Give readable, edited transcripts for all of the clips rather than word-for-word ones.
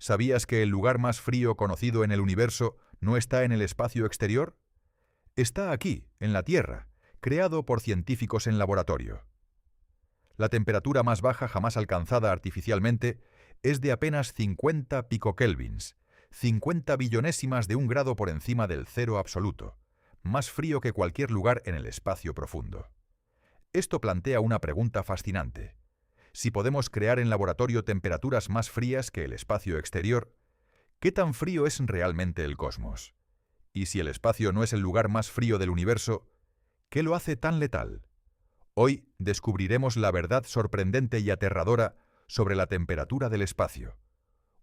¿Sabías que el lugar más frío conocido en el universo no está en el espacio exterior? Está aquí, en la Tierra, creado por científicos en laboratorio. La temperatura más baja jamás alcanzada artificialmente es de apenas 50 picokelvins, 50 billonésimas de un grado por encima del cero absoluto, más frío que cualquier lugar en el espacio profundo. Esto plantea una pregunta fascinante. Si podemos crear en laboratorio temperaturas más frías que el espacio exterior, ¿qué tan frío es realmente el cosmos? Y si el espacio no es el lugar más frío del universo, ¿qué lo hace tan letal? Hoy descubriremos la verdad sorprendente y aterradora sobre la temperatura del espacio.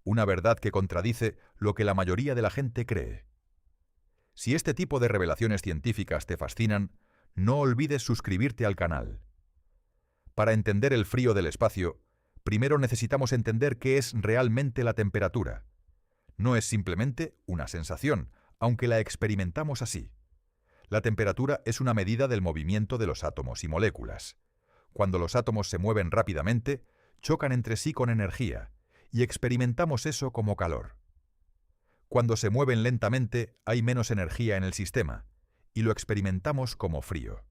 Una verdad que contradice lo que la mayoría de la gente cree. Si este tipo de revelaciones científicas te fascinan, no olvides suscribirte al canal. Para entender el frío del espacio, primero necesitamos entender qué es realmente la temperatura. No es simplemente una sensación, aunque la experimentamos así. La temperatura es una medida del movimiento de los átomos y moléculas. Cuando los átomos se mueven rápidamente, chocan entre sí con energía, y experimentamos eso como calor. Cuando se mueven lentamente, hay menos energía en el sistema, y lo experimentamos como frío.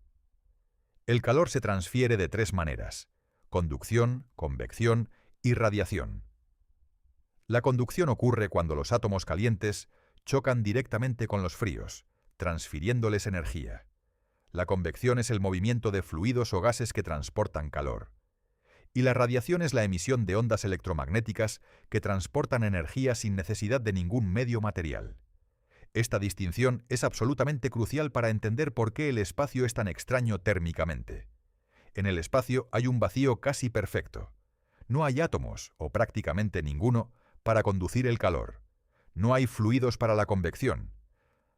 El calor se transfiere de tres maneras: conducción, convección y radiación. La conducción ocurre cuando los átomos calientes chocan directamente con los fríos, transfiriéndoles energía. La convección es el movimiento de fluidos o gases que transportan calor. Y la radiación es la emisión de ondas electromagnéticas que transportan energía sin necesidad de ningún medio material. Esta distinción es absolutamente crucial para entender por qué el espacio es tan extraño térmicamente. En el espacio hay un vacío casi perfecto. No hay átomos, o prácticamente ninguno, para conducir el calor. No hay fluidos para la convección.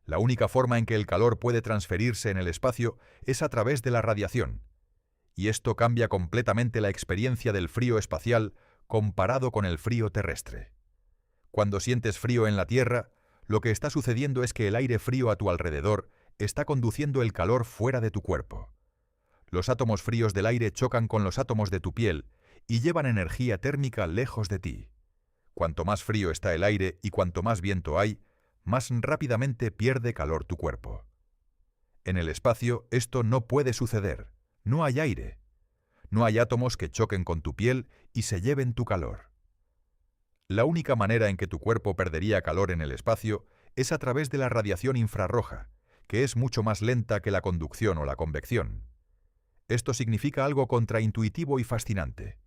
La única forma en que el calor puede transferirse en el espacio es a través de la radiación. Y esto cambia completamente la experiencia del frío espacial comparado con el frío terrestre. Cuando sientes frío en la Tierra, lo que está sucediendo es que el aire frío a tu alrededor está conduciendo el calor fuera de tu cuerpo. Los átomos fríos del aire chocan con los átomos de tu piel y llevan energía térmica lejos de ti. Cuanto más frío está el aire y cuanto más viento hay, más rápidamente pierde calor tu cuerpo. En el espacio esto no puede suceder. No hay aire. No hay átomos que choquen con tu piel y se lleven tu calor. La única manera en que tu cuerpo perdería calor en el espacio es a través de la radiación infrarroja, que es mucho más lenta que la conducción o la convección. Esto significa algo contraintuitivo y fascinante.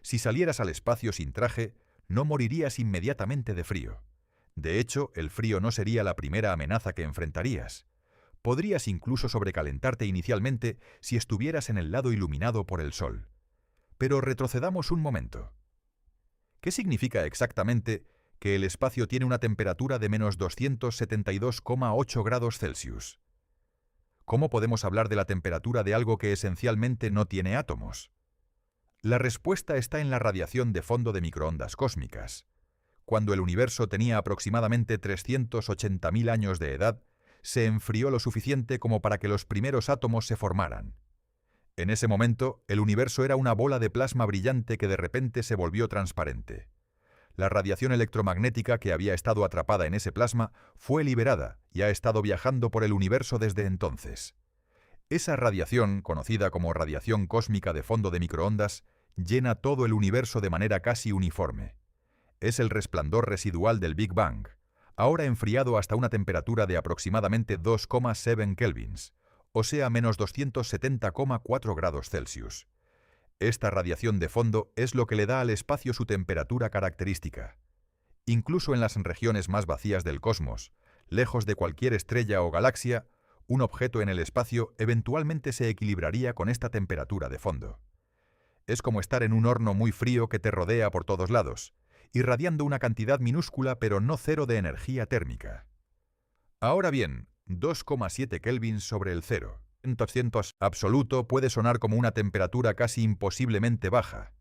Si salieras al espacio sin traje, no morirías inmediatamente de frío. De hecho, el frío no sería la primera amenaza que enfrentarías. Podrías incluso sobrecalentarte inicialmente si estuvieras en el lado iluminado por el sol. Pero retrocedamos un momento. ¿Qué significa exactamente que el espacio tiene una temperatura de menos 272,8 grados Celsius? ¿Cómo podemos hablar de la temperatura de algo que esencialmente no tiene átomos? La respuesta está en la radiación de fondo de microondas cósmicas. Cuando el universo tenía aproximadamente 380.000 años de edad, se enfrió lo suficiente como para que los primeros átomos se formaran. En ese momento, el universo era una bola de plasma brillante que de repente se volvió transparente. La radiación electromagnética que había estado atrapada en ese plasma fue liberada y ha estado viajando por el universo desde entonces. Esa radiación, conocida como radiación cósmica de fondo de microondas, llena todo el universo de manera casi uniforme. Es el resplandor residual del Big Bang, ahora enfriado hasta una temperatura de aproximadamente 2,7 kelvins, o sea menos 270,4 grados Celsius. Esta radiación de fondo es lo que le da al espacio su temperatura característica. Incluso en las regiones más vacías del cosmos, lejos de cualquier estrella o galaxia, un objeto en el espacio eventualmente se equilibraría con esta temperatura de fondo. Es como estar en un horno muy frío que te rodea por todos lados, irradiando una cantidad minúscula pero no cero de energía térmica. Ahora bien, 2,7 kelvins sobre el cero. 200 absoluto puede sonar como una temperatura casi imposiblemente baja.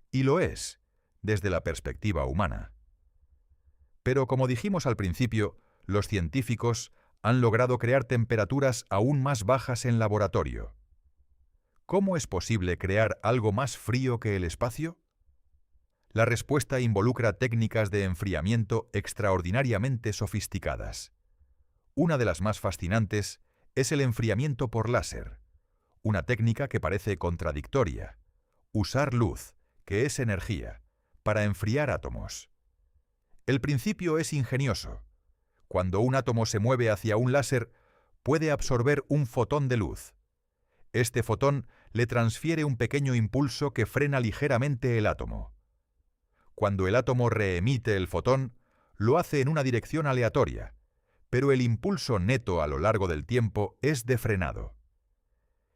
Y lo es, desde la perspectiva humana. Pero como dijimos al principio, los científicos han logrado crear temperaturas aún más bajas en laboratorio. ¿Cómo es posible crear algo más frío que el espacio? La respuesta involucra técnicas de enfriamiento extraordinariamente sofisticadas. Una de las más fascinantes es el enfriamiento por láser, una técnica que parece contradictoria. Usar luz, que es energía, para enfriar átomos. El principio es ingenioso. Cuando un átomo se mueve hacia un láser, puede absorber un fotón de luz. Este fotón le transfiere un pequeño impulso que frena ligeramente el átomo. Cuando el átomo reemite el fotón, lo hace en una dirección aleatoria, pero el impulso neto a lo largo del tiempo es de frenado.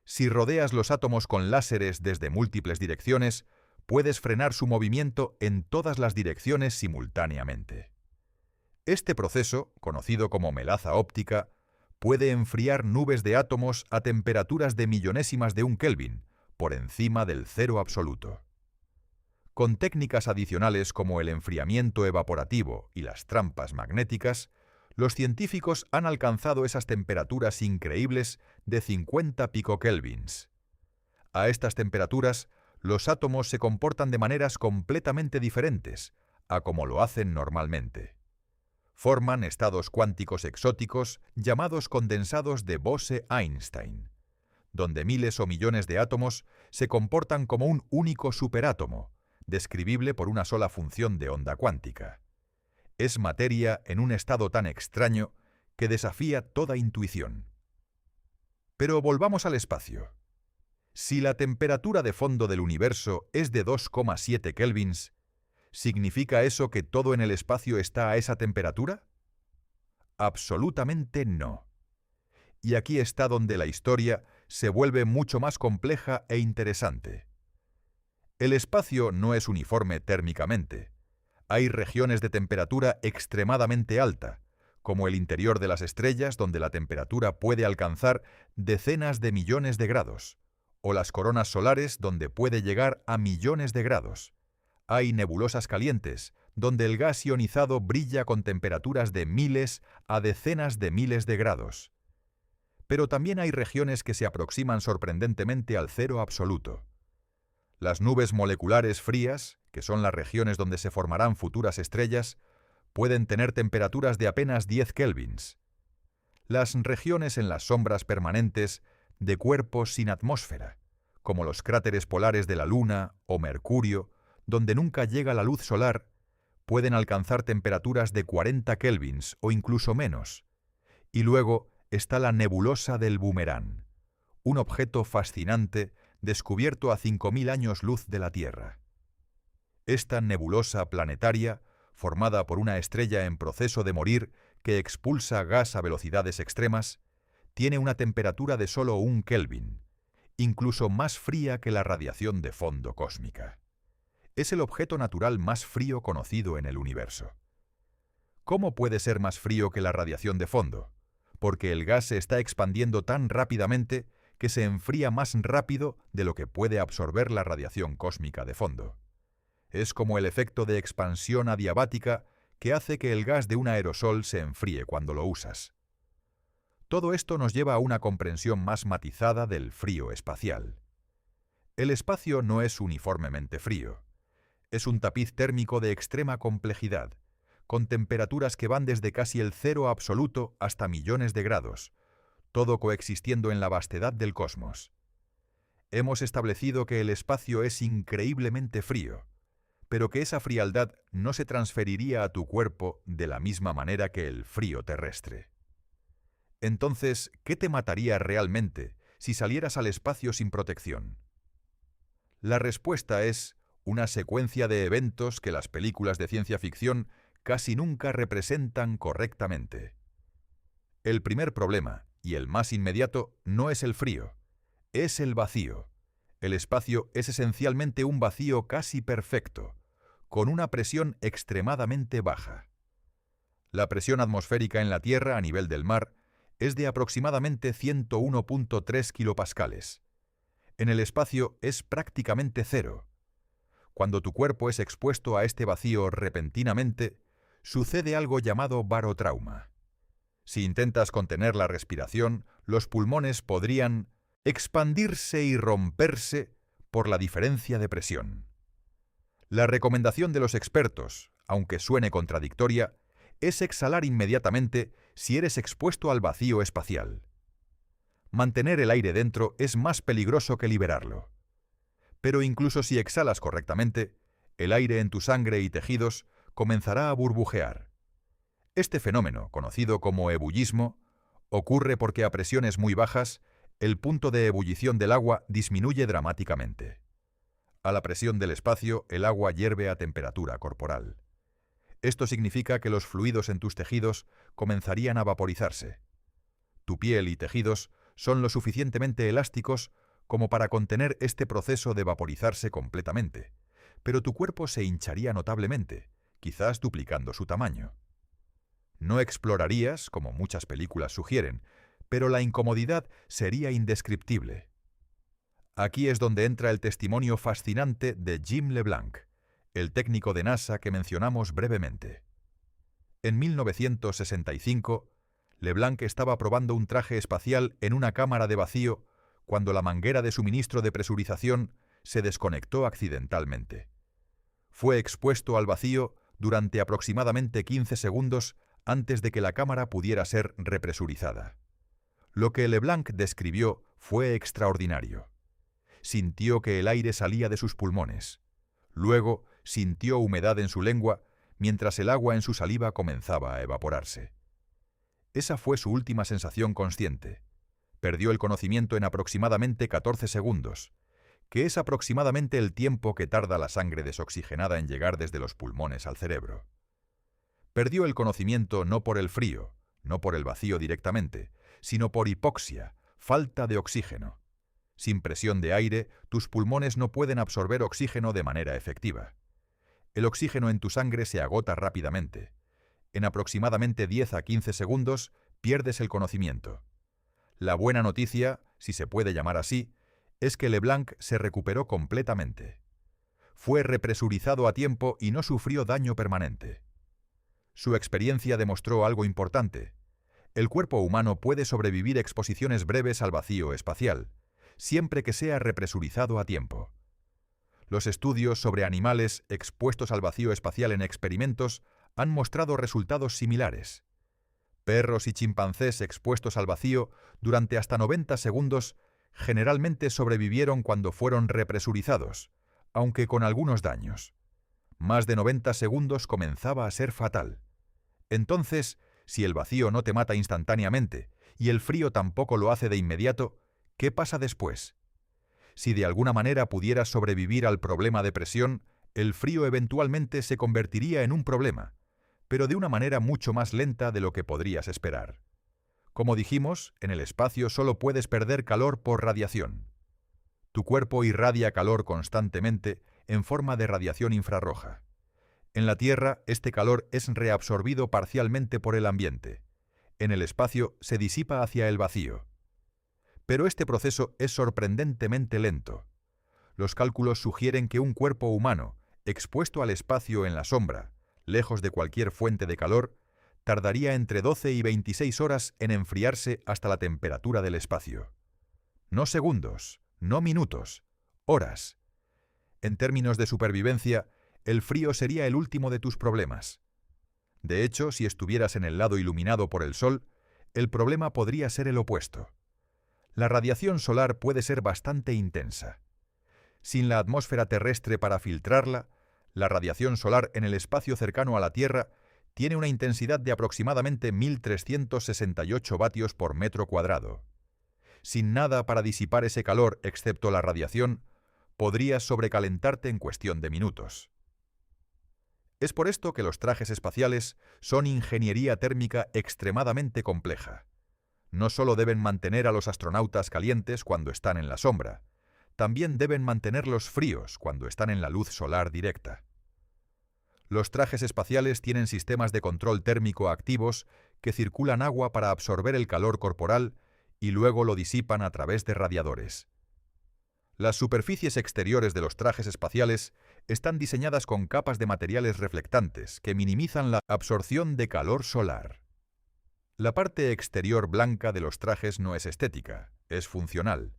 Si rodeas los átomos con láseres desde múltiples direcciones, puedes frenar su movimiento en todas las direcciones simultáneamente. Este proceso, conocido como melaza óptica, puede enfriar nubes de átomos a temperaturas de millonésimas de un Kelvin, por encima del cero absoluto. Con técnicas adicionales como el enfriamiento evaporativo y las trampas magnéticas, los científicos han alcanzado esas temperaturas increíbles de 50 picokelvins. A estas temperaturas, los átomos se comportan de maneras completamente diferentes a como lo hacen normalmente. Forman estados cuánticos exóticos llamados condensados de Bose-Einstein, donde miles o millones de átomos se comportan como un único superátomo, describible por una sola función de onda cuántica. Es materia en un estado tan extraño que desafía toda intuición. Pero volvamos al espacio. Si la temperatura de fondo del universo es de 2,7 kelvins, ¿significa eso que todo en el espacio está a esa temperatura? Absolutamente no. Y aquí está donde la historia se vuelve mucho más compleja e interesante. El espacio no es uniforme térmicamente. Hay regiones de temperatura extremadamente alta, como el interior de las estrellas, donde la temperatura puede alcanzar decenas de millones de grados, o las coronas solares, donde puede llegar a millones de grados. Hay nebulosas calientes, donde el gas ionizado brilla con temperaturas de miles a decenas de miles de grados. Pero también hay regiones que se aproximan sorprendentemente al cero absoluto. Las nubes moleculares frías, que son las regiones donde se formarán futuras estrellas, pueden tener temperaturas de apenas 10 kelvins. Las regiones en las sombras permanentes de cuerpos sin atmósfera, como los cráteres polares de la Luna o Mercurio, donde nunca llega la luz solar, pueden alcanzar temperaturas de 40 kelvins o incluso menos. Y luego está la nebulosa del Boomerang, un objeto fascinante descubierto a 5.000 años luz de la Tierra. Esta nebulosa planetaria, formada por una estrella en proceso de morir que expulsa gas a velocidades extremas, tiene una temperatura de solo 1 Kelvin, incluso más fría que la radiación de fondo cósmica. Es el objeto natural más frío conocido en el universo. ¿Cómo puede ser más frío que la radiación de fondo? Porque el gas se está expandiendo tan rápidamente que se enfría más rápido de lo que puede absorber la radiación cósmica de fondo. Es como el efecto de expansión adiabática que hace que el gas de un aerosol se enfríe cuando lo usas. Todo esto nos lleva a una comprensión más matizada del frío espacial. El espacio no es uniformemente frío. Es un tapiz térmico de extrema complejidad, con temperaturas que van desde casi el cero absoluto hasta millones de grados, todo coexistiendo en la vastedad del cosmos. Hemos establecido que el espacio es increíblemente frío, pero que esa frialdad no se transferiría a tu cuerpo de la misma manera que el frío terrestre. Entonces, ¿qué te mataría realmente si salieras al espacio sin protección? La respuesta es una secuencia de eventos que las películas de ciencia ficción casi nunca representan correctamente. El primer problema, y el más inmediato, no es el frío, es el vacío. El espacio es esencialmente un vacío casi perfecto, con una presión extremadamente baja. La presión atmosférica en la Tierra a nivel del mar es de aproximadamente 101.3 kilopascales. En el espacio es prácticamente cero. Cuando tu cuerpo es expuesto a este vacío repentinamente, sucede algo llamado barotrauma. Si intentas contener la respiración, los pulmones podrían expandirse y romperse por la diferencia de presión. La recomendación de los expertos, aunque suene contradictoria, es exhalar inmediatamente si eres expuesto al vacío espacial. Mantener el aire dentro es más peligroso que liberarlo. Pero incluso si exhalas correctamente, el aire en tu sangre y tejidos comenzará a burbujear. Este fenómeno, conocido como ebullismo, ocurre porque a presiones muy bajas, el punto de ebullición del agua disminuye dramáticamente. A la presión del espacio, el agua hierve a temperatura corporal. Esto significa que los fluidos en tus tejidos comenzarían a vaporizarse. Tu piel y tejidos son lo suficientemente elásticos como para contener este proceso de vaporizarse completamente, pero tu cuerpo se hincharía notablemente, quizás duplicando su tamaño. No explorarías, como muchas películas sugieren, pero la incomodidad sería indescriptible. Aquí es donde entra el testimonio fascinante de Jim LeBlanc, el técnico de NASA que mencionamos brevemente. En 1965, LeBlanc estaba probando un traje espacial en una cámara de vacío cuando la manguera de suministro de presurización se desconectó accidentalmente. Fue expuesto al vacío durante aproximadamente 15 segundos antes de que la cámara pudiera ser represurizada. Lo que LeBlanc describió fue extraordinario. Sintió que el aire salía de sus pulmones. Luego sintió humedad en su lengua, mientras el agua en su saliva comenzaba a evaporarse. Esa fue su última sensación consciente. Perdió el conocimiento en aproximadamente 14 segundos, que es aproximadamente el tiempo que tarda la sangre desoxigenada en llegar desde los pulmones al cerebro. Perdió el conocimiento no por el frío, no por el vacío directamente, sino por hipoxia, falta de oxígeno. Sin presión de aire, tus pulmones no pueden absorber oxígeno de manera efectiva. El oxígeno en tu sangre se agota rápidamente. En aproximadamente 10 a 15 segundos pierdes el conocimiento. La buena noticia, si se puede llamar así, es que LeBlanc se recuperó completamente. Fue represurizado a tiempo y no sufrió daño permanente. Su experiencia demostró algo importante. El cuerpo humano puede sobrevivir exposiciones breves al vacío espacial, siempre que sea represurizado a tiempo. Los estudios sobre animales expuestos al vacío espacial en experimentos han mostrado resultados similares. Perros y chimpancés expuestos al vacío durante hasta 90 segundos generalmente sobrevivieron cuando fueron represurizados, aunque con algunos daños. Más de 90 segundos comenzaba a ser fatal. Entonces, si el vacío no te mata instantáneamente y el frío tampoco lo hace de inmediato, ¿qué pasa después? Si de alguna manera pudieras sobrevivir al problema de presión, el frío eventualmente se convertiría en un problema, pero de una manera mucho más lenta de lo que podrías esperar. Como dijimos, en el espacio solo puedes perder calor por radiación. Tu cuerpo irradia calor constantemente en forma de radiación infrarroja. En la Tierra, este calor es reabsorbido parcialmente por el ambiente. En el espacio se disipa hacia el vacío. Pero este proceso es sorprendentemente lento. Los cálculos sugieren que un cuerpo humano, expuesto al espacio en la sombra, lejos de cualquier fuente de calor, tardaría entre 12 y 26 horas en enfriarse hasta la temperatura del espacio. No segundos, no minutos, horas. En términos de supervivencia, el frío sería el último de tus problemas. De hecho, si estuvieras en el lado iluminado por el sol, el problema podría ser el opuesto. La radiación solar puede ser bastante intensa. Sin la atmósfera terrestre para filtrarla, la radiación solar en el espacio cercano a la Tierra tiene una intensidad de aproximadamente 1.368 vatios por metro cuadrado. Sin nada para disipar ese calor excepto la radiación, podrías sobrecalentarte en cuestión de minutos. Es por esto que los trajes espaciales son ingeniería térmica extremadamente compleja. No solo deben mantener a los astronautas calientes cuando están en la sombra, también deben mantenerlos fríos cuando están en la luz solar directa. Los trajes espaciales tienen sistemas de control térmico activos que circulan agua para absorber el calor corporal y luego lo disipan a través de radiadores. Las superficies exteriores de los trajes espaciales están diseñadas con capas de materiales reflectantes que minimizan la absorción de calor solar. La parte exterior blanca de los trajes no es estética, es funcional.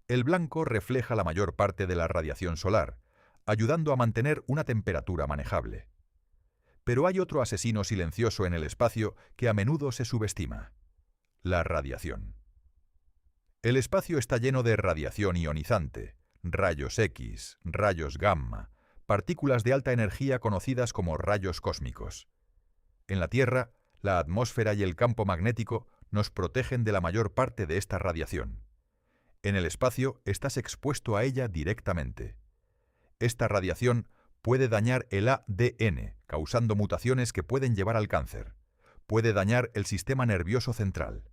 El blanco refleja la mayor parte de la radiación solar, ayudando a mantener una temperatura manejable. Pero hay otro asesino silencioso en el espacio que a menudo se subestima: la radiación. El espacio está lleno de radiación ionizante, rayos X, rayos gamma, partículas de alta energía conocidas como rayos cósmicos. En la Tierra, la atmósfera y el campo magnético nos protegen de la mayor parte de esta radiación. En el espacio estás expuesto a ella directamente. Esta radiación puede dañar el ADN, causando mutaciones que pueden llevar al cáncer. Puede dañar el sistema nervioso central.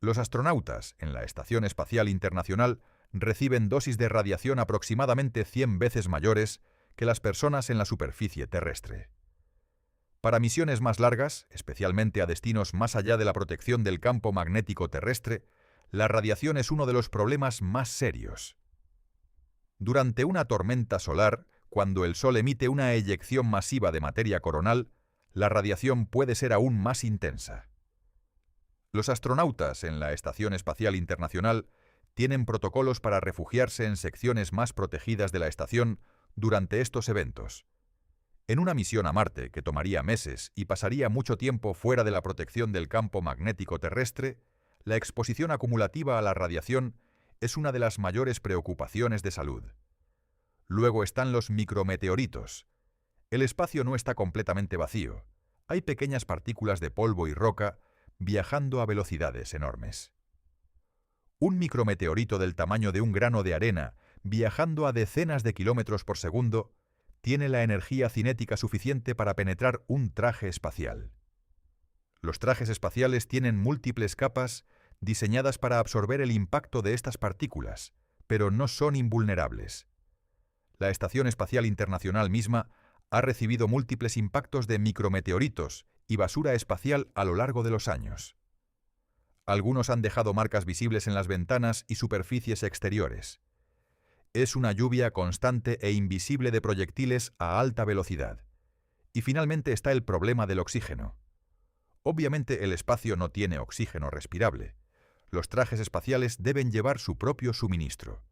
Los astronautas en la Estación Espacial Internacional reciben dosis de radiación aproximadamente 100 veces mayores que las personas en la superficie terrestre. Para misiones más largas, especialmente a destinos más allá de la protección del campo magnético terrestre, la radiación es uno de los problemas más serios. Durante una tormenta solar, cuando el Sol emite una eyección masiva de materia coronal, la radiación puede ser aún más intensa. Los astronautas en la Estación Espacial Internacional tienen protocolos para refugiarse en secciones más protegidas de la estación durante estos eventos. En una misión a Marte, que tomaría meses y pasaría mucho tiempo fuera de la protección del campo magnético terrestre, la exposición acumulativa a la radiación es una de las mayores preocupaciones de salud. Luego están los micrometeoritos. El espacio no está completamente vacío. Hay pequeñas partículas de polvo y roca viajando a velocidades enormes. Un micrometeorito del tamaño de un grano de arena, viajando a decenas de kilómetros por segundo, tiene la energía cinética suficiente para penetrar un traje espacial. Los trajes espaciales tienen múltiples capas diseñadas para absorber el impacto de estas partículas, pero no son invulnerables. La Estación Espacial Internacional misma ha recibido múltiples impactos de micrometeoritos y basura espacial a lo largo de los años. Algunos han dejado marcas visibles en las ventanas y superficies exteriores. Es una lluvia constante e invisible de proyectiles a alta velocidad. Y finalmente está el problema del oxígeno. Obviamente el espacio no tiene oxígeno respirable. Los trajes espaciales deben llevar su propio suministro.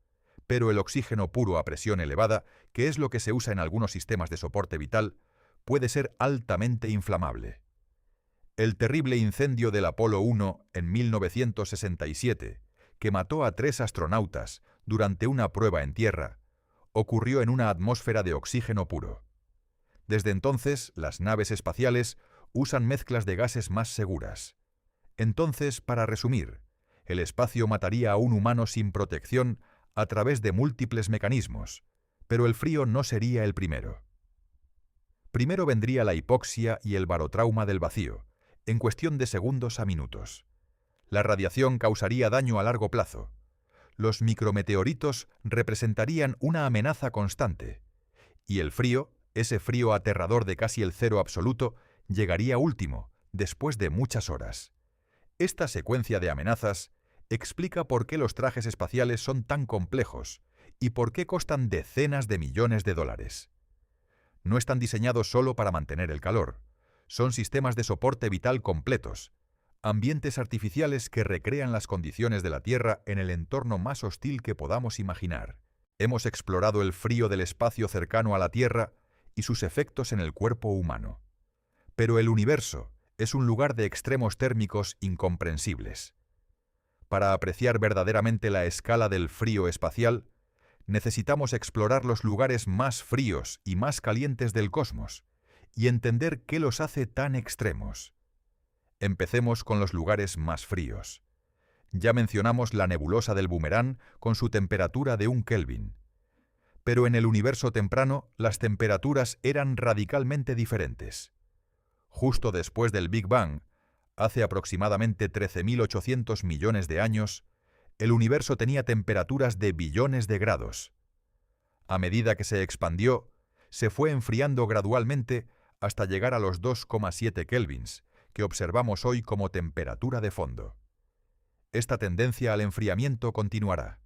Pero el oxígeno puro a presión elevada, que es lo que se usa en algunos sistemas de soporte vital, puede ser altamente inflamable. El terrible incendio del Apolo 1 en 1967, que mató a 3 astronautas durante una prueba en tierra, ocurrió en una atmósfera de oxígeno puro. Desde entonces, las naves espaciales usan mezclas de gases más seguras. Entonces, para resumir, el espacio mataría a un humano sin protección a través de múltiples mecanismos, pero el frío no sería el primero. Primero vendría la hipoxia y el barotrauma del vacío, en cuestión de segundos a minutos. La radiación causaría daño a largo plazo. Los micrometeoritos representarían una amenaza constante. Y el frío, ese frío aterrador de casi el cero absoluto, llegaría último, después de muchas horas. Esta secuencia de amenazas explica por qué los trajes espaciales son tan complejos y por qué costan decenas de millones de dólares. No están diseñados solo para mantener el calor. Son sistemas de soporte vital completos, ambientes artificiales que recrean las condiciones de la Tierra en el entorno más hostil que podamos imaginar. Hemos explorado el frío del espacio cercano a la Tierra y sus efectos en el cuerpo humano. Pero el universo es un lugar de extremos térmicos incomprensibles. Para apreciar verdaderamente la escala del frío espacial, necesitamos explorar los lugares más fríos y más calientes del cosmos y entender qué los hace tan extremos. Empecemos con los lugares más fríos. Ya mencionamos la nebulosa del Boomerang con su temperatura de 1 Kelvin. Pero en el universo temprano las temperaturas eran radicalmente diferentes. Justo después del Big Bang, hace aproximadamente 13.800 millones de años, el universo tenía temperaturas de billones de grados. A medida que se expandió, se fue enfriando gradualmente hasta llegar a los 2,7 kelvins, que observamos hoy como temperatura de fondo. Esta tendencia al enfriamiento continuará.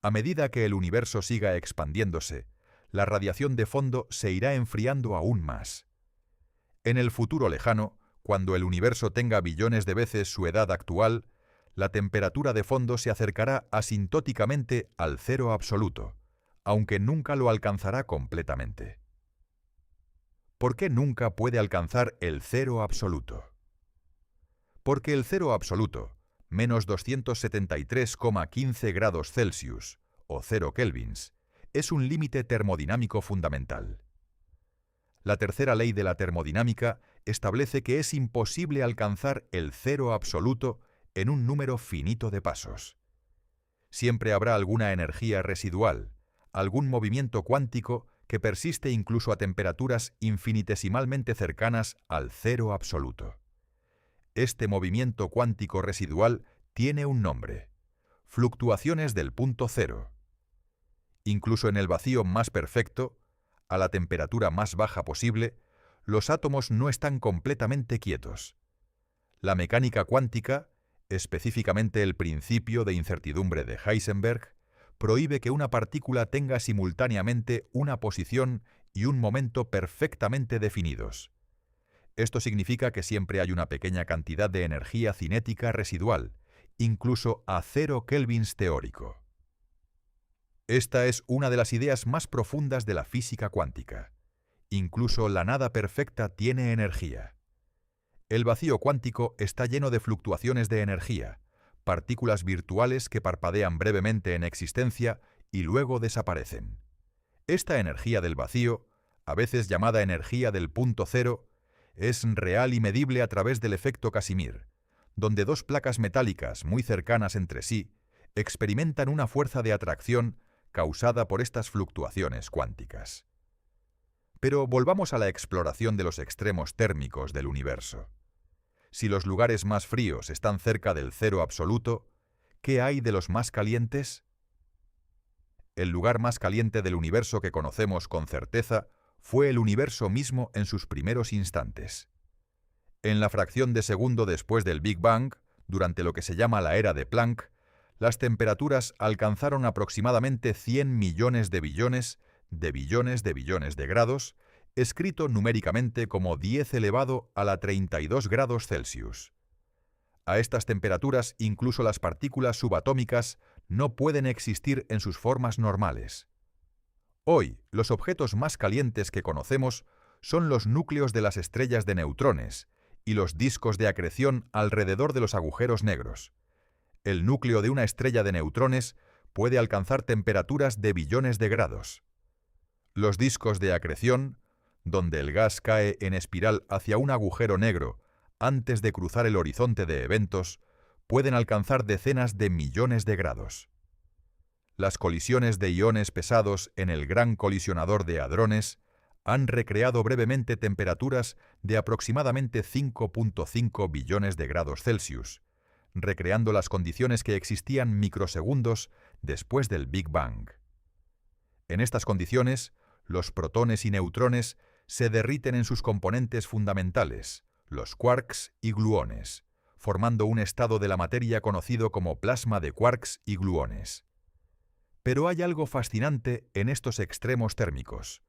A medida que el universo siga expandiéndose, la radiación de fondo se irá enfriando aún más. En el futuro lejano, cuando el universo tenga billones de veces su edad actual, la temperatura de fondo se acercará asintóticamente al cero absoluto, aunque nunca lo alcanzará completamente. ¿Por qué nunca puede alcanzar el cero absoluto? Porque el cero absoluto, menos 273,15 grados Celsius, o 0 kelvins, es un límite termodinámico fundamental. La tercera ley de la termodinámica establece que es imposible alcanzar el cero absoluto en un número finito de pasos. Siempre habrá alguna energía residual, algún movimiento cuántico que persiste incluso a temperaturas infinitesimalmente cercanas al cero absoluto. Este movimiento cuántico residual tiene un nombre: fluctuaciones del punto cero. Incluso en el vacío más perfecto, a la temperatura más baja posible, los átomos no están completamente quietos. La mecánica cuántica, específicamente el principio de incertidumbre de Heisenberg, prohíbe que una partícula tenga simultáneamente una posición y un momento perfectamente definidos. Esto significa que siempre hay una pequeña cantidad de energía cinética residual, incluso a 0 kelvins teórico. Esta es una de las ideas más profundas de la física cuántica. Incluso la nada perfecta tiene energía. El vacío cuántico está lleno de fluctuaciones de energía, partículas virtuales que parpadean brevemente en existencia y luego desaparecen. Esta energía del vacío, a veces llamada energía del punto cero, es real y medible a través del efecto Casimir, donde dos placas metálicas muy cercanas entre sí experimentan una fuerza de atracción causada por estas fluctuaciones cuánticas. Pero volvamos a la exploración de los extremos térmicos del universo. Si los lugares más fríos están cerca del cero absoluto, ¿qué hay de los más calientes? El lugar más caliente del universo que conocemos con certeza fue el universo mismo en sus primeros instantes. En la fracción de segundo después del Big Bang, durante lo que se llama la era de Planck, las temperaturas alcanzaron aproximadamente 100 millones de billones de grados, escrito numéricamente como 10 elevado a la 32 grados Celsius. A estas temperaturas incluso las partículas subatómicas no pueden existir en sus formas normales. Hoy, los objetos más calientes que conocemos son los núcleos de las estrellas de neutrones y los discos de acreción alrededor de los agujeros negros. El núcleo de una estrella de neutrones puede alcanzar temperaturas de billones de grados. Los discos de acreción, donde el gas cae en espiral hacia un agujero negro antes de cruzar el horizonte de eventos, pueden alcanzar decenas de millones de grados. Las colisiones de iones pesados en el Gran Colisionador de Hadrones han recreado brevemente temperaturas de aproximadamente 5,5 billones de grados Celsius, recreando las condiciones que existían microsegundos después del Big Bang. En estas condiciones, los protones y neutrones se derriten en sus componentes fundamentales, los quarks y gluones, formando un estado de la materia conocido como plasma de quarks y gluones. Pero hay algo fascinante en estos extremos térmicos.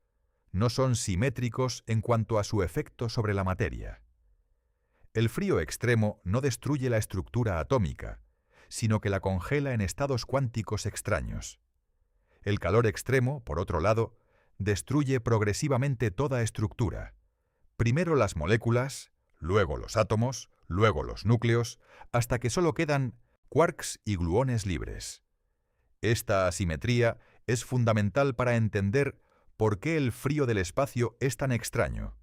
No son simétricos en cuanto a su efecto sobre la materia. El frío extremo no destruye la estructura atómica, sino que la congela en estados cuánticos extraños. El calor extremo, por otro lado, destruye progresivamente toda estructura. Primero las moléculas, luego los átomos, luego los núcleos, hasta que solo quedan quarks y gluones libres. Esta asimetría es fundamental para entender por qué el frío del espacio es tan extraño.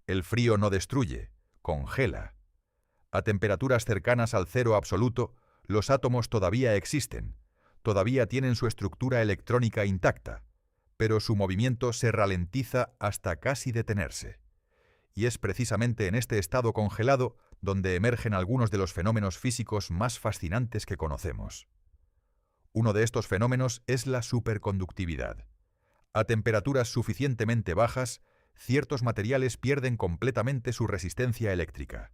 El frío no destruye, congela. A temperaturas cercanas al cero absoluto, los átomos todavía existen, todavía tienen su estructura electrónica intacta, pero su movimiento se ralentiza hasta casi detenerse. Y es precisamente en este estado congelado donde emergen algunos de los fenómenos físicos más fascinantes que conocemos. Uno de estos fenómenos es la superconductividad. A temperaturas suficientemente bajas, ciertos materiales pierden completamente su resistencia eléctrica.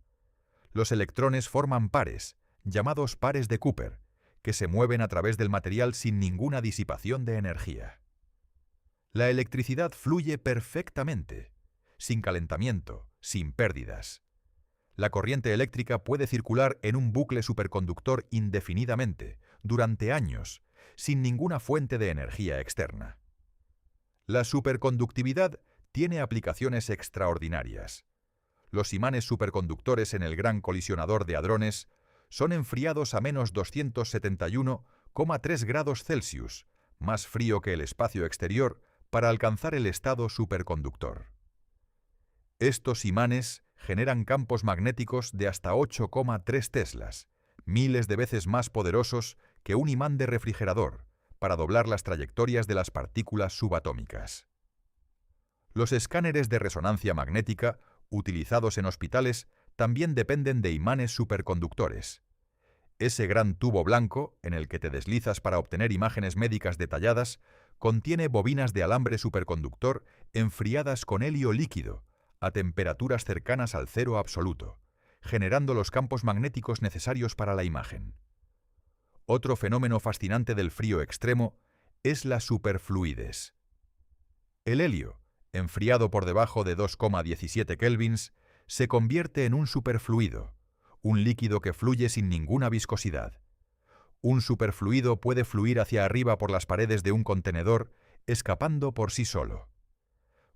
Los electrones forman pares, llamados pares de Cooper, que se mueven a través del material sin ninguna disipación de energía. La electricidad fluye perfectamente, sin calentamiento, sin pérdidas. La corriente eléctrica puede circular en un bucle superconductor indefinidamente, durante años, sin ninguna fuente de energía externa. La superconductividad tiene aplicaciones extraordinarias. Los imanes superconductores en el Gran Colisionador de Hadrones son enfriados a menos 271,3 grados Celsius, más frío que el espacio exterior, para alcanzar el estado superconductor. Estos imanes generan campos magnéticos de hasta 8,3 teslas, miles de veces más poderosos que un imán de refrigerador, para doblar las trayectorias de las partículas subatómicas. Los escáneres de resonancia magnética, utilizados en hospitales, también dependen de imanes superconductores. Ese gran tubo blanco, en el que te deslizas para obtener imágenes médicas detalladas, contiene bobinas de alambre superconductor enfriadas con helio líquido, a temperaturas cercanas al cero absoluto, generando los campos magnéticos necesarios para la imagen. Otro fenómeno fascinante del frío extremo es la superfluidez. El helio, enfriado por debajo de 2,17 kelvins, se convierte en un superfluido, un líquido que fluye sin ninguna viscosidad. Un superfluido puede fluir hacia arriba por las paredes de un contenedor, escapando por sí solo.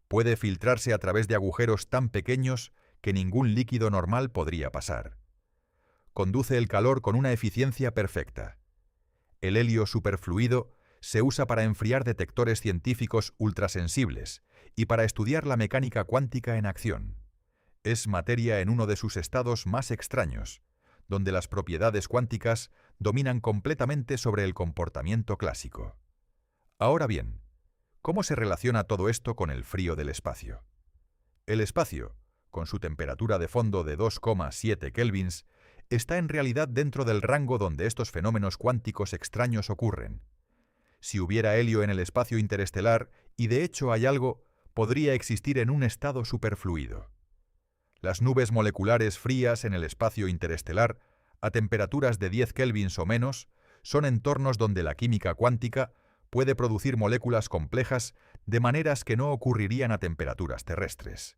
Puede filtrarse a través de agujeros tan pequeños que ningún líquido normal podría pasar. Conduce el calor con una eficiencia perfecta. El helio superfluido se usa para enfriar detectores científicos ultrasensibles y para estudiar la mecánica cuántica en acción. Es materia en uno de sus estados más extraños, donde las propiedades cuánticas dominan completamente sobre el comportamiento clásico. Ahora bien, ¿cómo se relaciona todo esto con el frío del espacio? El espacio, con su temperatura de fondo de 2,7 kelvins, está en realidad dentro del rango donde estos fenómenos cuánticos extraños ocurren. Si hubiera helio en el espacio interestelar, y de hecho hay algo, podría existir en un estado superfluido. Las nubes moleculares frías en el espacio interestelar, a temperaturas de 10 kelvins o menos, son entornos donde la química cuántica puede producir moléculas complejas de maneras que no ocurrirían a temperaturas terrestres.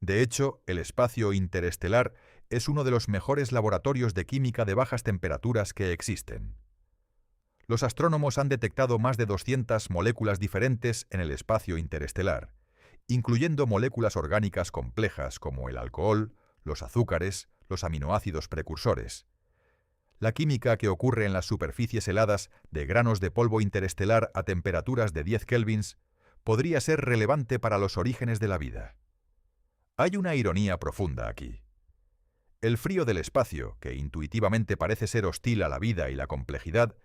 De hecho, el espacio interestelar es uno de los mejores laboratorios de química de bajas temperaturas que existen. Los astrónomos han detectado más de 200 moléculas diferentes en el espacio interestelar, incluyendo moléculas orgánicas complejas como el alcohol, los azúcares, los aminoácidos precursores. La química que ocurre en las superficies heladas de granos de polvo interestelar a temperaturas de 10 kelvins podría ser relevante para los orígenes de la vida. Hay una ironía profunda aquí. El frío del espacio, que intuitivamente parece ser hostil a la vida y la complejidad,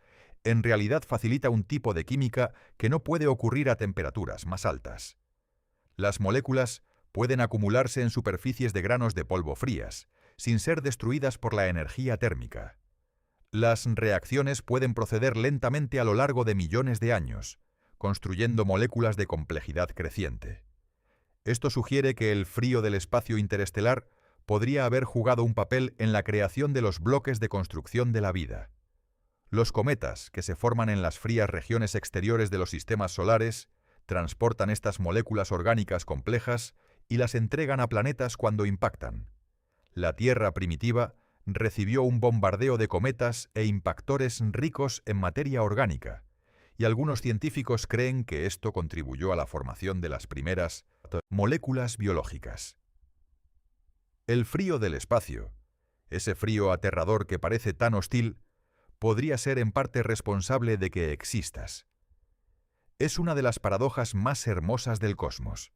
en realidad facilita un tipo de química que no puede ocurrir a temperaturas más altas. Las moléculas pueden acumularse en superficies de granos de polvo frías, sin ser destruidas por la energía térmica. Las reacciones pueden proceder lentamente a lo largo de millones de años, construyendo moléculas de complejidad creciente. Esto sugiere que el frío del espacio interestelar podría haber jugado un papel en la creación de los bloques de construcción de la vida. Los cometas, que se forman en las frías regiones exteriores de los sistemas solares, transportan estas moléculas orgánicas complejas y las entregan a planetas cuando impactan. La Tierra primitiva recibió un bombardeo de cometas e impactores ricos en materia orgánica, y algunos científicos creen que esto contribuyó a la formación de las primeras moléculas biológicas. El frío del espacio, ese frío aterrador que parece tan hostil, podría ser en parte responsable de que existas. Es una de las paradojas más hermosas del cosmos.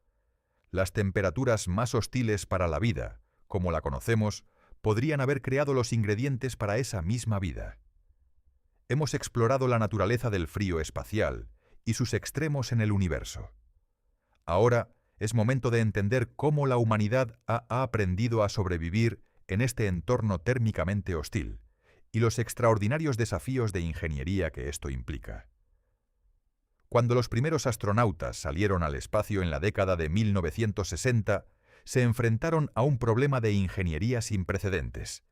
Las temperaturas más hostiles para la vida, como la conocemos, podrían haber creado los ingredientes para esa misma vida. Hemos explorado la naturaleza del frío espacial y sus extremos en el universo. Ahora es momento de entender cómo la humanidad ha aprendido a sobrevivir en este entorno térmicamente hostil y los extraordinarios desafíos de ingeniería que esto implica. Cuando los primeros astronautas salieron al espacio en la década de 1960, se enfrentaron a un problema de ingeniería sin precedentes: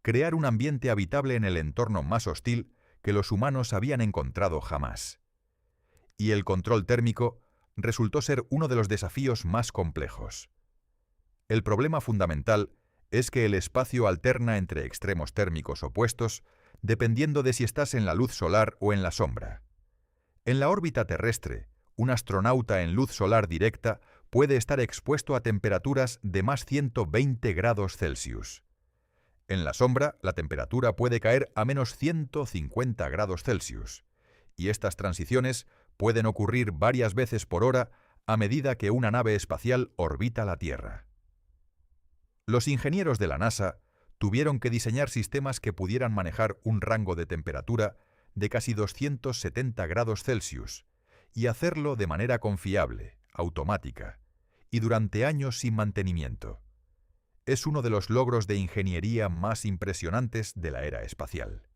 crear un ambiente habitable en el entorno más hostil que los humanos habían encontrado jamás. Y el control térmico resultó ser uno de los desafíos más complejos. El problema fundamental es que el espacio alterna entre extremos térmicos opuestos dependiendo de si estás en la luz solar o en la sombra. En la órbita terrestre, un astronauta en luz solar directa puede estar expuesto a temperaturas de más 120 grados Celsius. En la sombra, la temperatura puede caer a menos 150 grados Celsius, y estas transiciones pueden ocurrir varias veces por hora a medida que una nave espacial orbita la Tierra. Los ingenieros de la NASA tuvieron que diseñar sistemas que pudieran manejar un rango de temperatura de casi 270 grados Celsius y hacerlo de manera confiable, automática, y durante años sin mantenimiento. Es uno de los logros de ingeniería más impresionantes de la era espacial.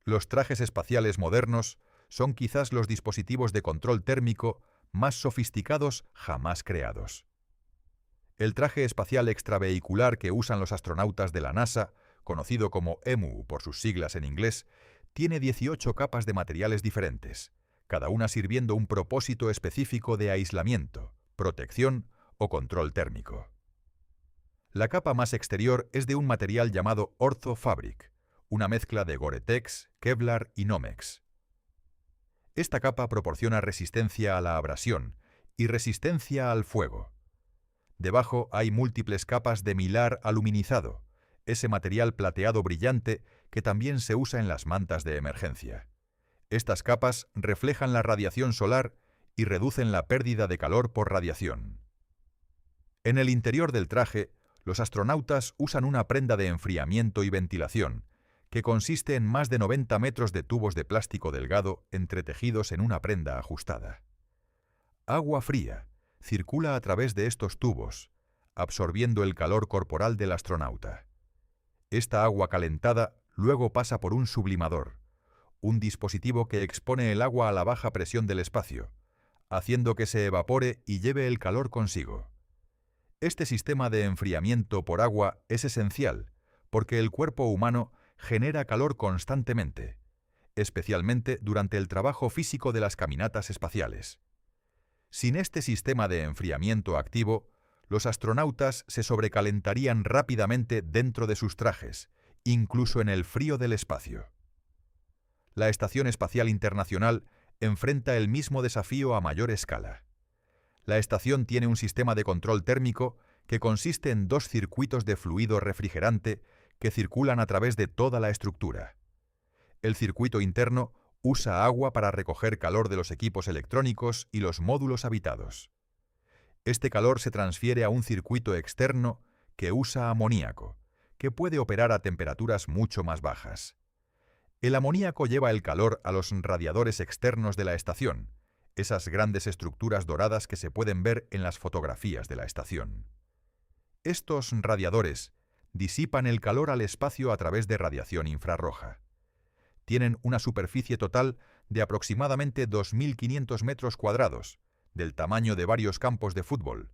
Los trajes espaciales modernos son quizás los dispositivos de control térmico más sofisticados jamás creados. El traje espacial extravehicular que usan los astronautas de la NASA, conocido como EMU por sus siglas en inglés, tiene 18 capas de materiales diferentes, cada una sirviendo un propósito específico de aislamiento, protección o control térmico. La capa más exterior es de un material llamado Orthofabric, una mezcla de Gore-Tex, Kevlar y Nomex. Esta capa proporciona resistencia a la abrasión y resistencia al fuego. Debajo hay múltiples capas de mylar aluminizado, ese material plateado brillante que también se usa en las mantas de emergencia. Estas capas reflejan la radiación solar y reducen la pérdida de calor por radiación. En el interior del traje, los astronautas usan una prenda de enfriamiento y ventilación, que consiste en más de 90 metros de tubos de plástico delgado entretejidos en una prenda ajustada. Agua fría circula a través de estos tubos, absorbiendo el calor corporal del astronauta. Esta agua calentada luego pasa por un sublimador, un dispositivo que expone el agua a la baja presión del espacio, haciendo que se evapore y lleve el calor consigo. Este sistema de enfriamiento por agua es esencial, porque el cuerpo humano genera calor constantemente, especialmente durante el trabajo físico de las caminatas espaciales. Sin este sistema de enfriamiento activo, los astronautas se sobrecalentarían rápidamente dentro de sus trajes, incluso en el frío del espacio. La Estación Espacial Internacional enfrenta el mismo desafío a mayor escala. La estación tiene un sistema de control térmico que consiste en 2 circuitos de fluido refrigerante que circulan a través de toda la estructura. El circuito interno usa agua para recoger calor de los equipos electrónicos y los módulos habitados. Este calor se transfiere a un circuito externo que usa amoníaco, que puede operar a temperaturas mucho más bajas. El amoníaco lleva el calor a los radiadores externos de la estación, esas grandes estructuras doradas que se pueden ver en las fotografías de la estación. Estos radiadores disipan el calor al espacio a través de radiación infrarroja. Tienen una superficie total de aproximadamente 2.500 metros cuadrados, del tamaño de varios campos de fútbol,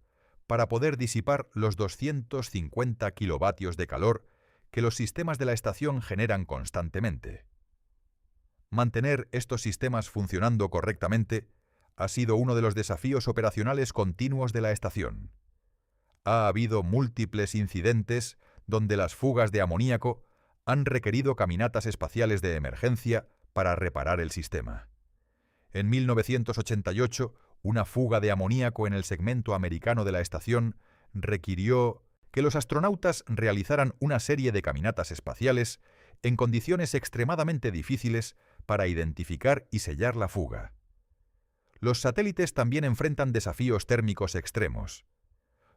para poder disipar los 250 kilovatios de calor que los sistemas de la estación generan constantemente. Mantener estos sistemas funcionando correctamente ha sido uno de los desafíos operacionales continuos de la estación. Ha habido múltiples incidentes donde las fugas de amoníaco han requerido caminatas espaciales de emergencia para reparar el sistema. En 1988, una fuga de amoníaco en el segmento americano de la estación requirió que los astronautas realizaran una serie de caminatas espaciales en condiciones extremadamente difíciles para identificar y sellar la fuga. Los satélites también enfrentan desafíos térmicos extremos.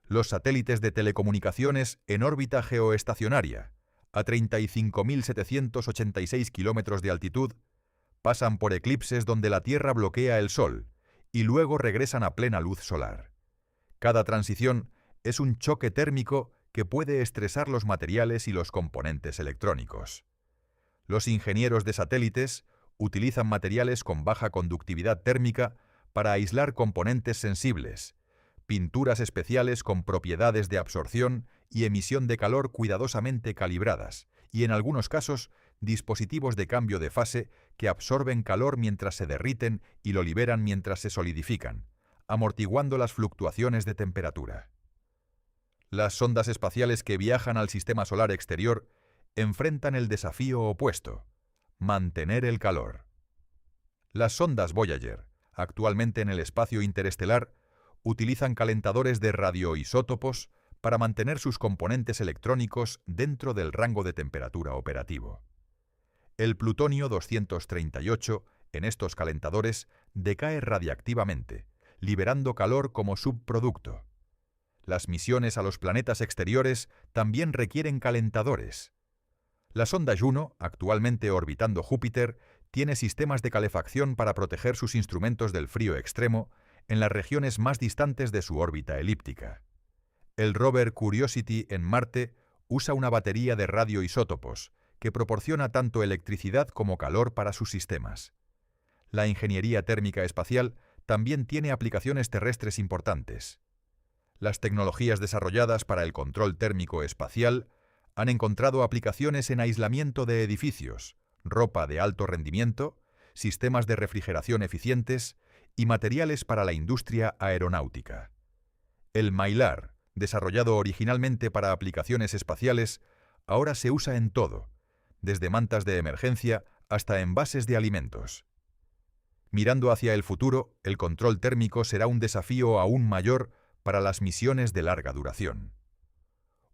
Los satélites de telecomunicaciones en órbita geoestacionaria, a 35.786 kilómetros de altitud, pasan por eclipses donde la Tierra bloquea el Sol y luego regresan a plena luz solar. Cada transición es un choque térmico que puede estresar los materiales y los componentes electrónicos. Los ingenieros de satélites utilizan materiales con baja conductividad térmica para aislar componentes sensibles, pinturas especiales con propiedades de absorción y emisión de calor cuidadosamente calibradas, y en algunos casos, dispositivos de cambio de fase que absorben calor mientras se derriten y lo liberan mientras se solidifican, amortiguando las fluctuaciones de temperatura. Las sondas espaciales que viajan al sistema solar exterior enfrentan el desafío opuesto: mantener el calor. Las sondas Voyager, actualmente en el espacio interestelar, utilizan calentadores de radioisótopos para mantener sus componentes electrónicos dentro del rango de temperatura operativo. El plutonio 238 en estos calentadores decae radiactivamente, liberando calor como subproducto. Las misiones a los planetas exteriores también requieren calentadores. La sonda Juno, actualmente orbitando Júpiter, tiene sistemas de calefacción para proteger sus instrumentos del frío extremo en las regiones más distantes de su órbita elíptica. El rover Curiosity en Marte usa una batería de radioisótopos que proporciona tanto electricidad como calor para sus sistemas. La ingeniería térmica espacial también tiene aplicaciones terrestres importantes. Las tecnologías desarrolladas para el control térmico espacial han encontrado aplicaciones en aislamiento de edificios, ropa de alto rendimiento, sistemas de refrigeración eficientes y materiales para la industria aeronáutica. El Mylar, desarrollado originalmente para aplicaciones espaciales, ahora se usa en todo, desde mantas de emergencia hasta envases de alimentos. Mirando hacia el futuro, el control térmico será un desafío aún mayor para las misiones de larga duración.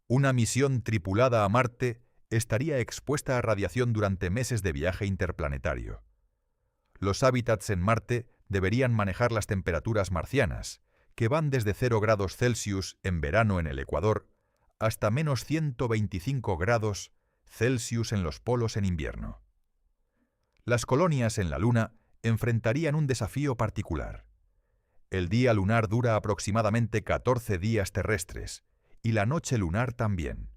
Una misión tripulada a Marte estaría expuesta a radiación durante meses de viaje interplanetario. Los hábitats en Marte deberían manejar las temperaturas marcianas, que van desde 0 grados Celsius en verano en el Ecuador hasta menos 125 grados Celsius en los polos en invierno. Las colonias en la Luna enfrentarían un desafío particular. El día lunar dura aproximadamente 14 días terrestres, y la noche lunar también.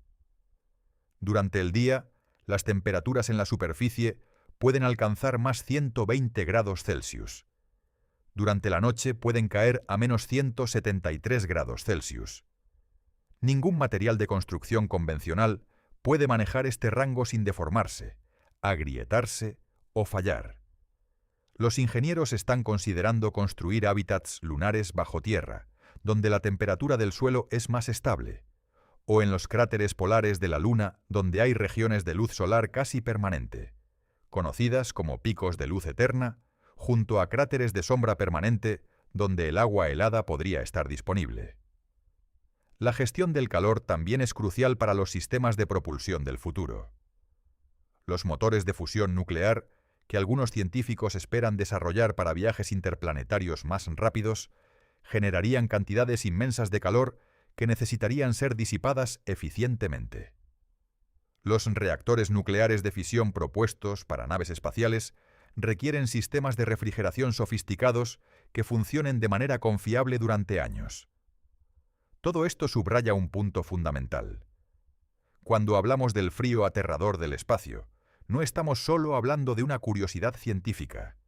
Durante el día, las temperaturas en la superficie pueden alcanzar más 120 grados Celsius. Durante la noche pueden caer a menos 173 grados Celsius. Ningún material de construcción convencional puede manejar este rango sin deformarse, agrietarse o fallar. Los ingenieros están considerando construir hábitats lunares bajo tierra, donde la temperatura del suelo es más estable, o en los cráteres polares de la Luna, donde hay regiones de luz solar casi permanente, conocidas como picos de luz eterna, junto a cráteres de sombra permanente, donde el agua helada podría estar disponible. La gestión del calor también es crucial para los sistemas de propulsión del futuro. Los motores de fusión nuclear, que algunos científicos esperan desarrollar para viajes interplanetarios más rápidos, generarían cantidades inmensas de calor que necesitarían ser disipadas eficientemente. Los reactores nucleares de fisión propuestos para naves espaciales requieren sistemas de refrigeración sofisticados que funcionen de manera confiable durante años. Todo esto subraya un punto fundamental. Cuando hablamos del frío aterrador del espacio, no estamos solo hablando de una curiosidad científica.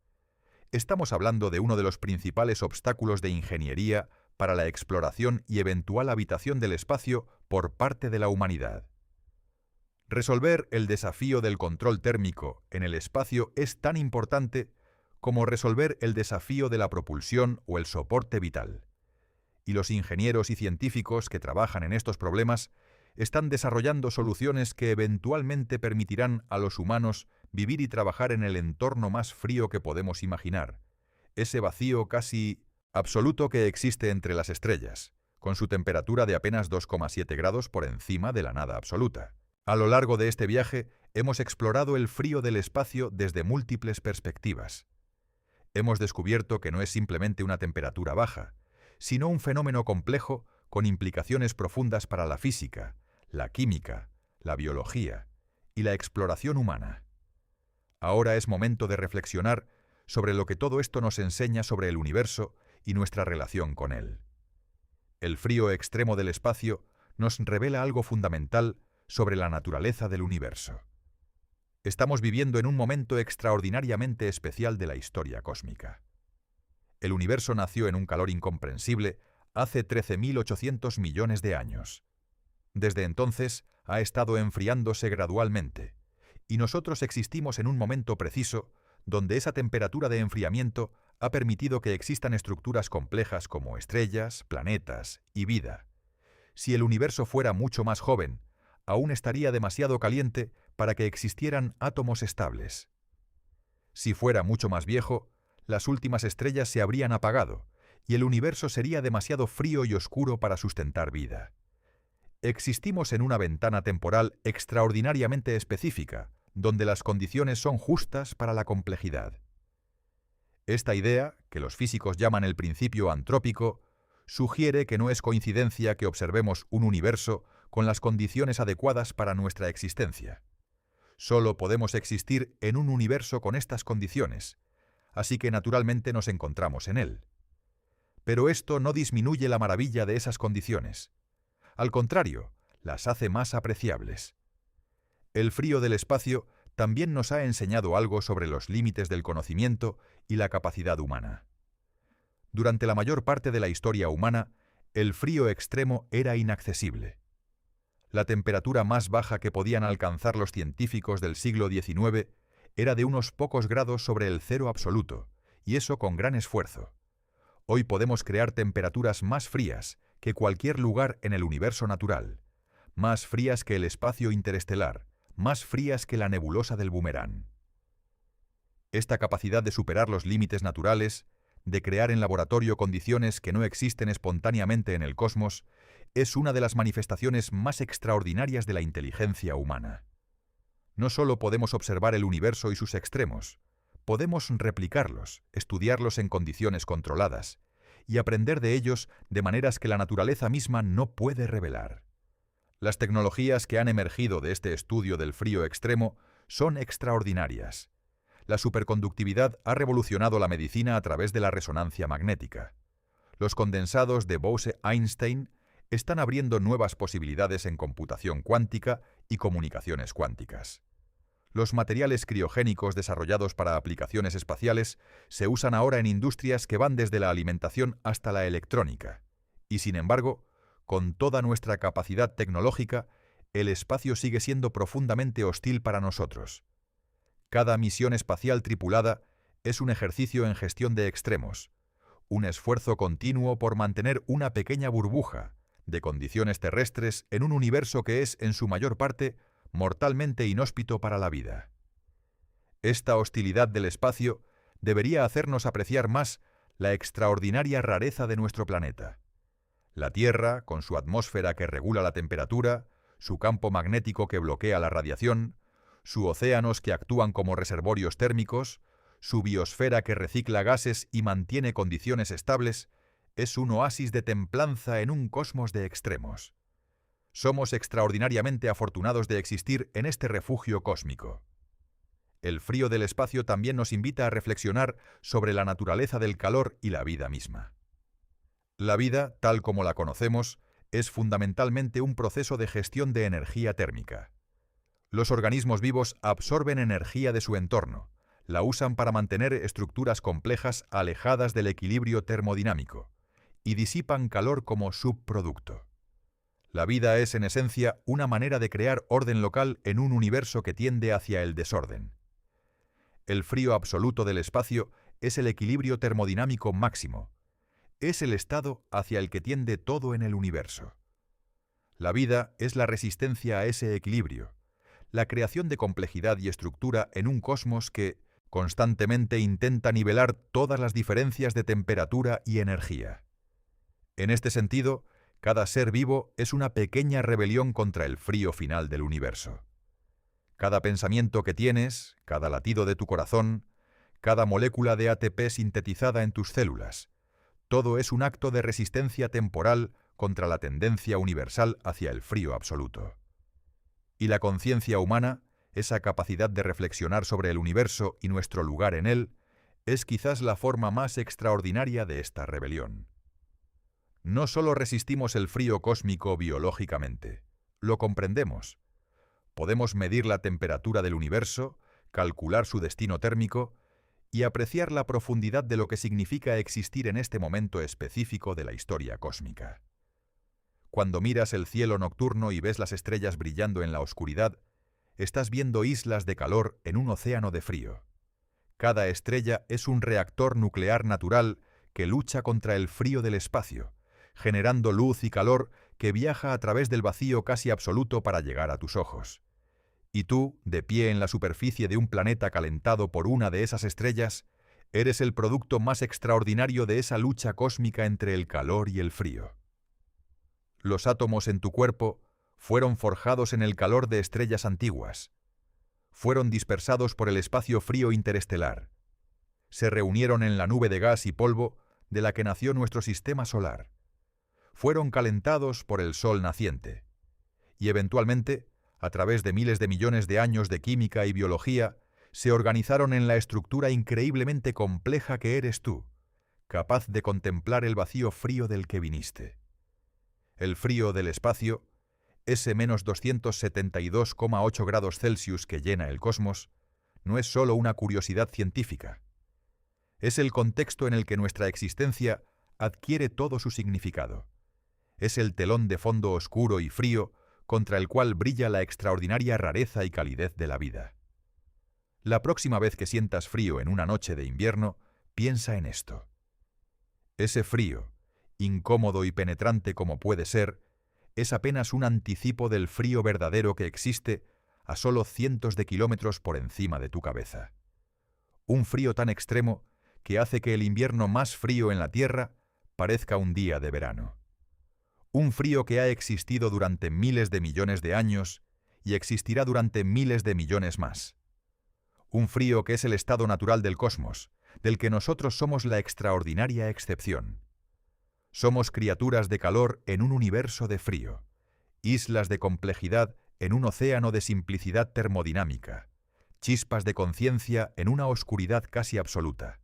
Estamos hablando de uno de los principales obstáculos de ingeniería para la exploración y eventual habitación del espacio por parte de la humanidad. Resolver el desafío del control térmico en el espacio es tan importante como resolver el desafío de la propulsión o el soporte vital. Y los ingenieros y científicos que trabajan en estos problemas están desarrollando soluciones que eventualmente permitirán a los humanos vivir y trabajar en el entorno más frío que podemos imaginar, ese vacío casi absoluto que existe entre las estrellas, con su temperatura de apenas 2,7 grados por encima de la nada absoluta. A lo largo de este viaje hemos explorado el frío del espacio desde múltiples perspectivas. Hemos descubierto que no es simplemente una temperatura baja, sino un fenómeno complejo con implicaciones profundas para la física, la química, la biología y la exploración humana. Ahora es momento de reflexionar sobre lo que todo esto nos enseña sobre el universo y nuestra relación con él. El frío extremo del espacio nos revela algo fundamental sobre la naturaleza del universo. Estamos viviendo en un momento extraordinariamente especial de la historia cósmica. El universo nació en un calor incomprensible hace 13.800 millones de años. Desde entonces ha estado enfriándose gradualmente, y nosotros existimos en un momento preciso donde esa temperatura de enfriamiento ha permitido que existan estructuras complejas como estrellas, planetas y vida. Si el universo fuera mucho más joven, aún estaría demasiado caliente para que existieran átomos estables. Si fuera mucho más viejo, las últimas estrellas se habrían apagado y el universo sería demasiado frío y oscuro para sustentar vida. Existimos en una ventana temporal extraordinariamente específica, donde las condiciones son justas para la complejidad. Esta idea, que los físicos llaman el principio antrópico, sugiere que no es coincidencia que observemos un universo con las condiciones adecuadas para nuestra existencia. Solo podemos existir en un universo con estas condiciones, así que naturalmente nos encontramos en él. Pero esto no disminuye la maravilla de esas condiciones. Al contrario, las hace más apreciables. El frío del espacio también nos ha enseñado algo sobre los límites del conocimiento y la capacidad humana. Durante la mayor parte de la historia humana, el frío extremo era inaccesible. La temperatura más baja que podían alcanzar los científicos del siglo XIX era de unos pocos grados sobre el cero absoluto, y eso con gran esfuerzo. Hoy podemos crear temperaturas más frías que cualquier lugar en el universo natural, más frías que el espacio interestelar, más frías que la nebulosa del Boomerang. Esta capacidad de superar los límites naturales, de crear en laboratorio condiciones que no existen espontáneamente en el cosmos, es una de las manifestaciones más extraordinarias de la inteligencia humana. No solo podemos observar el universo y sus extremos, podemos replicarlos, estudiarlos en condiciones controladas y aprender de ellos de maneras que la naturaleza misma no puede revelar. Las tecnologías que han emergido de este estudio del frío extremo son extraordinarias. La superconductividad ha revolucionado la medicina a través de la resonancia magnética. Los condensados de Bose-Einstein están abriendo nuevas posibilidades en computación cuántica y comunicaciones cuánticas. Los materiales criogénicos desarrollados para aplicaciones espaciales se usan ahora en industrias que van desde la alimentación hasta la electrónica. Y sin embargo, con toda nuestra capacidad tecnológica, el espacio sigue siendo profundamente hostil para nosotros. Cada misión espacial tripulada es un ejercicio en gestión de extremos, un esfuerzo continuo por mantener una pequeña burbuja de condiciones terrestres en un universo que es, en su mayor parte, mortalmente inhóspito para la vida. Esta hostilidad del espacio debería hacernos apreciar más la extraordinaria rareza de nuestro planeta. La Tierra, con su atmósfera que regula la temperatura, su campo magnético que bloquea la radiación, sus océanos que actúan como reservorios térmicos, su biosfera que recicla gases y mantiene condiciones estables, es un oasis de templanza en un cosmos de extremos. Somos extraordinariamente afortunados de existir en este refugio cósmico. El frío del espacio también nos invita a reflexionar sobre la naturaleza del calor y la vida misma. La vida, tal como la conocemos, es fundamentalmente un proceso de gestión de energía térmica. Los organismos vivos absorben energía de su entorno, la usan para mantener estructuras complejas alejadas del equilibrio termodinámico, y disipan calor como subproducto. La vida es, en esencia, una manera de crear orden local en un universo que tiende hacia el desorden. El frío absoluto del espacio es el equilibrio termodinámico máximo. Es el estado hacia el que tiende todo en el universo. La vida es la resistencia a ese equilibrio, la creación de complejidad y estructura en un cosmos que constantemente intenta nivelar todas las diferencias de temperatura y energía. En este sentido, cada ser vivo es una pequeña rebelión contra el frío final del universo. Cada pensamiento que tienes, cada latido de tu corazón, cada molécula de ATP sintetizada en tus células, todo es un acto de resistencia temporal contra la tendencia universal hacia el frío absoluto. Y la conciencia humana, esa capacidad de reflexionar sobre el universo y nuestro lugar en él, es quizás la forma más extraordinaria de esta rebelión. No solo resistimos el frío cósmico biológicamente, lo comprendemos. Podemos medir la temperatura del universo, calcular su destino térmico y apreciar la profundidad de lo que significa existir en este momento específico de la historia cósmica. Cuando miras el cielo nocturno y ves las estrellas brillando en la oscuridad, estás viendo islas de calor en un océano de frío. Cada estrella es un reactor nuclear natural que lucha contra el frío del espacio, generando luz y calor que viaja a través del vacío casi absoluto para llegar a tus ojos. Y tú, de pie en la superficie de un planeta calentado por una de esas estrellas, Eres el producto más extraordinario de esa lucha cósmica entre el calor y el frío. Los átomos en tu cuerpo fueron forjados en el calor de estrellas antiguas. Fueron dispersados por el espacio frío interestelar. Se reunieron en la nube de gas y polvo de la que nació nuestro sistema solar. Fueron calentados por el sol naciente. Y eventualmente, a través de miles de millones de años de química y biología, se organizaron en la estructura increíblemente compleja que eres tú, capaz de contemplar el vacío frío del que viniste. El frío del espacio, ese menos 272,8 grados Celsius que llena el cosmos, no es solo una curiosidad científica. Es el contexto en el que nuestra existencia adquiere todo su significado. Es el telón de fondo oscuro y frío contra el cual brilla la extraordinaria rareza y calidez de la vida. La próxima vez que sientas frío en una noche de invierno, piensa en esto. Ese frío, incómodo y penetrante como puede ser, es apenas un anticipo del frío verdadero que existe a solo cientos de kilómetros por encima de tu cabeza. Un frío tan extremo que hace que el invierno más frío en la Tierra parezca un día de verano. Un frío que ha existido durante miles de millones de años y existirá durante miles de millones más. Un frío que es el estado natural del cosmos, del que nosotros somos la extraordinaria excepción. Somos criaturas de calor en un universo de frío, islas de complejidad en un océano de simplicidad termodinámica, chispas de conciencia en una oscuridad casi absoluta.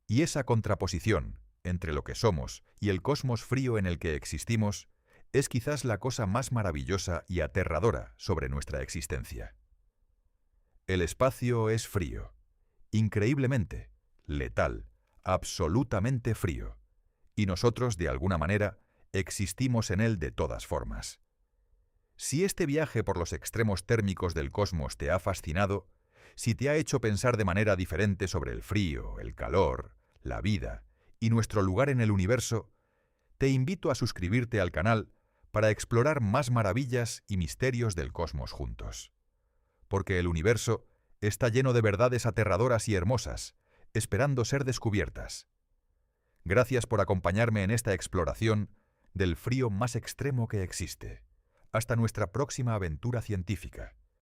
Y esa contraposición entre lo que somos y el cosmos frío en el que existimos es quizás la cosa más maravillosa y aterradora sobre nuestra existencia. El espacio es frío, increíblemente, letal, absolutamente frío, y nosotros, de alguna manera, existimos en él de todas formas. Si este viaje por los extremos térmicos del cosmos te ha fascinado, si te ha hecho pensar de manera diferente sobre el frío, el calor, la vida y nuestro lugar en el universo, te invito a suscribirte al canal para explorar más maravillas y misterios del cosmos juntos. Porque el universo está lleno de verdades aterradoras y hermosas, esperando ser descubiertas. Gracias por acompañarme en esta exploración del frío más extremo que existe. Hasta nuestra próxima aventura científica.